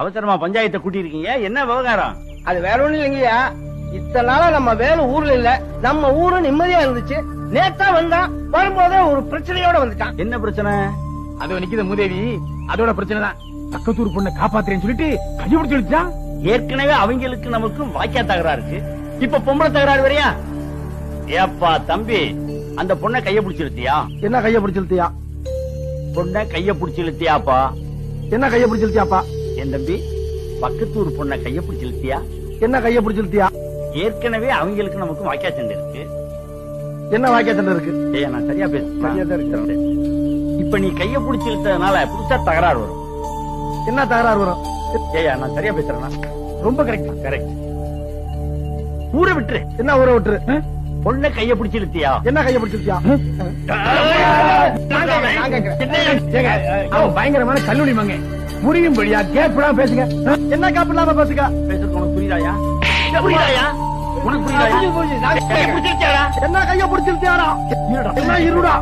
அவசரமா பஞ்சாயத்தை கூட்டி இருக்கீங்க, என்ன விவகாரம்? அது வேற ஒண்ணும் இல்லைங்கய்யா. இத்தனை நாளா நம்ம வேலை ஊர்ல இல்ல, நம்ம ஊரு நிம்மதியா இருந்துச்சு. நேத்தா வந்தான், வரும்போதே ஒரு பிரச்சனையோட வந்துட்டான். என்ன பிரச்சனை? அது நிக்குது மூதேவி, அதோட பிரச்சனை தான். பக்கத்தூர் பொண்ணை காப்பாத்துறேன்னு சொல்லிட்டு கையை பிடிச்சு வச்சான். ஏற்கனவே அவங்களுக்கு நமக்கும் வாக்கியா தகராறு இருக்கு, இப்ப பொம்பளை தகராறு வரையா? ஏப்பா தம்பி, அந்த பொண்ணை கைய பிடிச்சிருத்தியா? என்ன கைய பிடிச்சிருத்தியா? பொண்ணை கைய பிடிச்சிருத்தியாப்பா? என்ன கைய பிடிச்சிருத்தியாப்பா? என் தம்பி, பக்கத்தூர் பொண்ணை கைய பிடிச்சிருத்தியா? என்ன கைய பிடிச்சிருத்தியா? ஏற்கனவே அவங்களுக்கு நமக்கும் வாக்கியா சண்டை இருக்கு. என்ன வாக்கிய சண்டை இருக்கு? ஏய், நான் சரியா பேசுறேன். இப்ப நீ கைய பிடிச்சிருத்ததுனால புதுசா தகராறு வரும். என்ன தகராறு வரும்? ஏயா, நான் சரியா பேசுறேன்னா? ரொம்ப கரெக்ட். கரெக்ட். ஊரை விட்டுரு. என்ன ஊரை விட்டுரு? பொண்ணை கைய பிடிச்சிருத்தியா? என்ன கைய பிடிச்சிருத்தியா? அவன் பயங்கரமான கல்லூரி மங்க, புரியும் படியா கேப்லாம் பேசுங்க. என்ன காப்பு இல்லாம பேசுங்க. பேசுறது உனக்கு புரியுதாயா? புரியுதாயா? உனக்கு புரியுதாயா? கைய பிடிச்சிருத்தியாடா? என்ன கைய பிடிச்சிருத்தியாடா? என்ன இருடா?